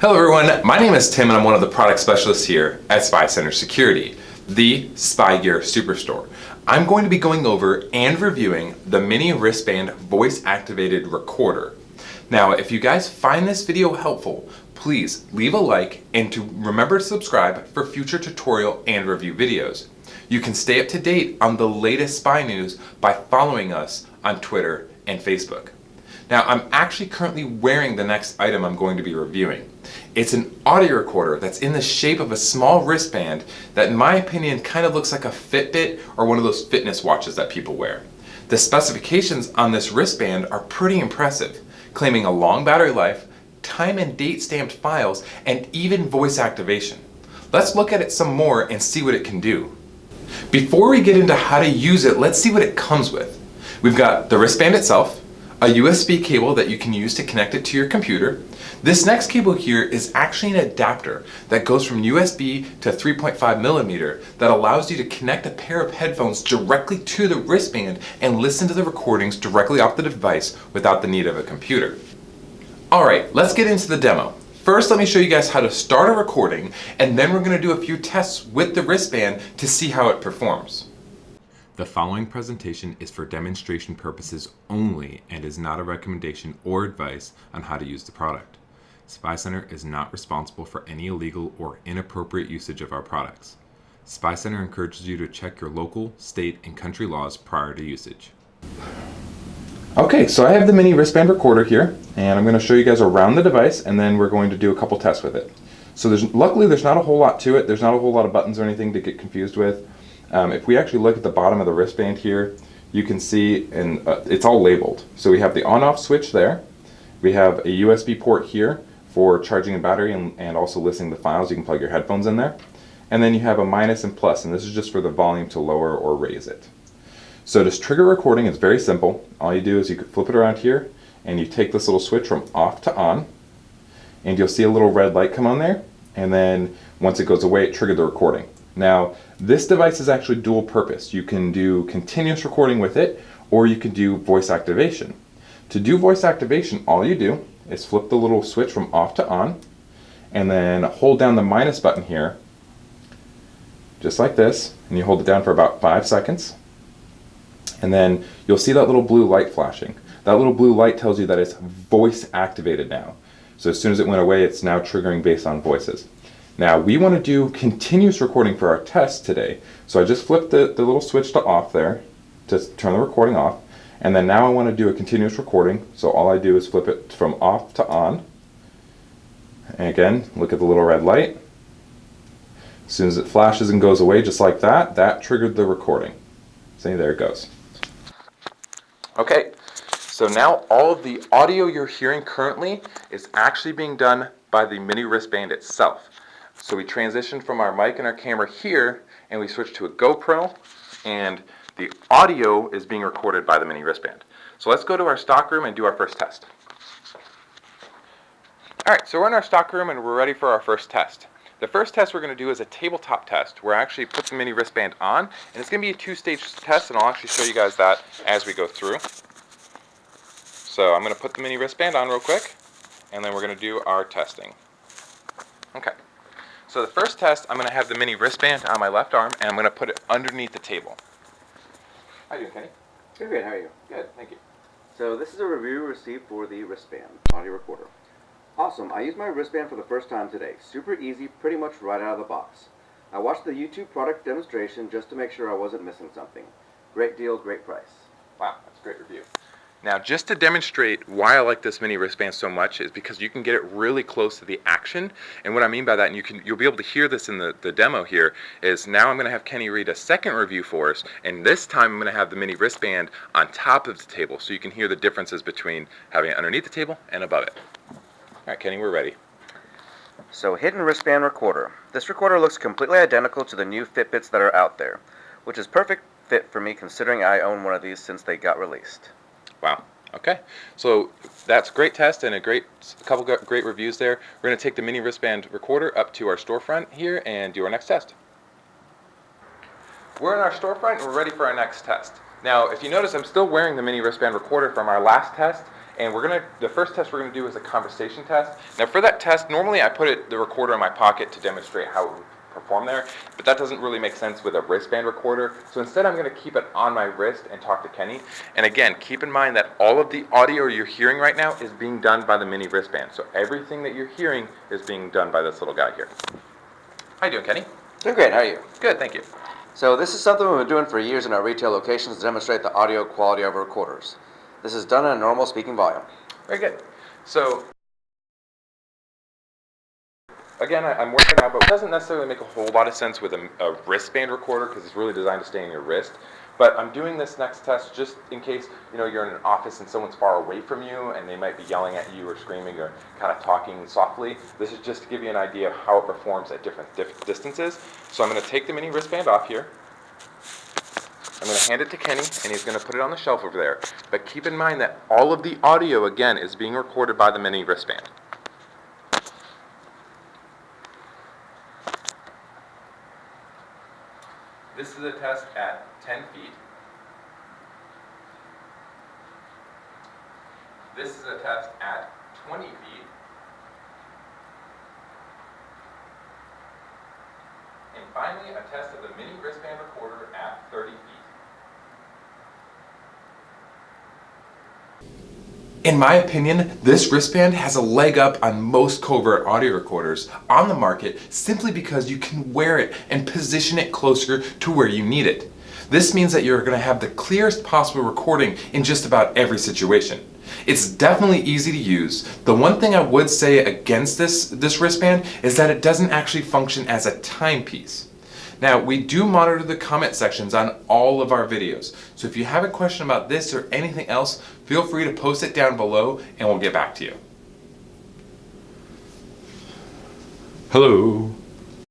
Hello everyone, my name is Tim and I'm one of the product specialists here at SpyCentre Security, the Spy Gear Superstore. I'm going to be going over and reviewing the mini wristband voice activated recorder. Now, if you guys find this video helpful, please leave a like and to remember to subscribe for future tutorial and review videos. You can stay up to date on the latest spy news by following us on Twitter and Facebook. Now, I'm actually currently wearing the next item I'm going to be reviewing. It's an audio recorder that's in the shape of a small wristband that, in my opinion, kind of looks like a Fitbit or one of those fitness watches that people wear. The specifications on this wristband are pretty impressive, claiming a long battery life, time and date stamped files, and even voice activation. Let's look at it some more and see what it can do. Before we get into how to use it, let's see what it comes with. We've got the wristband itself, a USB cable that you can use to connect it to your computer. This next cable here is actually an adapter that goes from USB to 3.5 millimeter that allows you to connect a pair of headphones directly to the wristband and listen to the recordings directly off the device without the need of a computer. Alright, let's get into the demo. First, let me show you guys how to start a recording, and then we're going to do a few tests with the wristband to see how it performs. The following presentation is for demonstration purposes only and is not a recommendation or advice on how to use the product. SpyCentre is not responsible for any illegal or inappropriate usage of our products. SpyCentre encourages you to check your local, state, and country laws prior to usage. Okay, so I have the mini wristband recorder here, and I'm going to show you guys around the device, and then we're going to do a couple tests with it. So luckily there's not a whole lot to it. There's not a whole lot of buttons or anything to get confused with. If we actually look at the bottom of the wristband here, you can see it's all labeled. So we have the on-off switch there. We have a USB port here for charging a battery and also listening to files. You can plug your headphones in there. And then you have a minus and plus, and this is just for the volume to lower or raise it. So to trigger recording, it's very simple. All you do is you could flip it around here, and you take this little switch from off to on, and you'll see a little red light come on there, and then once it goes away, it triggered the recording. Now, this device is actually dual purpose. You can do continuous recording with it, or you can do voice activation. To do voice activation, all you do is flip the little switch from off to on, and then hold down the minus button here, just like this, and you hold it down for about 5 seconds, and then you'll see that little blue light flashing. That little blue light tells you that it's voice activated now. So as soon as it went away, it's now triggering based on voices. Now, we want to do continuous recording for our test today. So I just flipped the little switch to off there to turn the recording off. And then now I want to do a continuous recording. So all I do is flip it from off to on. And again, look at the little red light. As soon as it flashes and goes away just like that, that triggered the recording. See, there it goes. Okay, so now all of the audio you're hearing currently is actually being done by the mini wristband itself. So we transitioned from our mic and our camera here, and we switched to a GoPro, and the audio is being recorded by the mini wristband. So let's go to our stock room and do our first test. Alright, so we're in our stock room and we're ready for our first test. The first test we're going to do is a tabletop test, where I actually put the mini wristband on, and it's going to be a two-stage test, and I'll actually show you guys that as we go through. So I'm going to put the mini wristband on real quick, and then we're going to do our testing. Okay. So the first test, I'm going to have the mini wristband on my left arm, and I'm going to put it underneath the table. How are you doing, Kenny? Good, how are you? Good, thank you. So this is a review received for the wristband audio recorder. Awesome, I used my wristband for the first time today. Super easy, pretty much right out of the box. I watched the YouTube product demonstration just to make sure I wasn't missing something. Great deal, great price. Wow, that's a great review. Now, just to demonstrate why I like this mini wristband so much is because you can get it really close to the action. And what I mean by that, and you'll be able to hear this in the demo here, is now I'm going to have Kenny read a second review for us, and this time I'm going to have the mini wristband on top of the table, so you can hear the differences between having it underneath the table and above it. Alright, Kenny, we're ready. So, hidden wristband recorder. This recorder looks completely identical to the new Fitbits that are out there, which is perfect fit for me considering I own one of these since they got released. Wow. Okay. So that's a great test and a couple great reviews there. We're going to take the mini wristband recorder up to our storefront here and do our next test. We're in our storefront and we're ready for our next test. Now, if you notice, I'm still wearing the mini wristband recorder from our last test, And the first test we're gonna do is a conversation test. Now for that test, normally I put the recorder in my pocket to demonstrate how it would perform there, but that doesn't really make sense with a wristband recorder. So instead I'm gonna keep it on my wrist and talk to Kenny. And again, keep in mind that all of the audio you're hearing right now is being done by the mini wristband. So everything that you're hearing is being done by this little guy here. How you doing, Kenny? Doing great, how are you? Good, thank you. So this is something we've been doing for years in our retail locations to demonstrate the audio quality of our recorders. This is done in a normal speaking volume. Very good. So again, I'm working out, but it doesn't necessarily make a whole lot of sense with a wristband recorder because it's really designed to stay in your wrist. But I'm doing this next test just in case you're in an office and someone's far away from you and they might be yelling at you or screaming or kind of talking softly. This is just to give you an idea of how it performs at different distances. So I'm going to take the mini wristband off here. I'm going to hand it to Kenny and he's going to put it on the shelf over there. But keep in mind that all of the audio again is being recorded by the mini wristband. This is a test at 10 feet. This is a test at 20 feet. And finally, a test of the mini wristband recorder at 30 feet. In my opinion, this wristband has a leg up on most covert audio recorders on the market simply because you can wear it and position it closer to where you need it. This means that you're going to have the clearest possible recording in just about every situation. It's definitely easy to use. The one thing I would say against this wristband is that it doesn't actually function as a timepiece. Now, we do monitor the comment sections on all of our videos, so if you have a question about this or anything else, feel free to post it down below and we'll get back to you. Hello.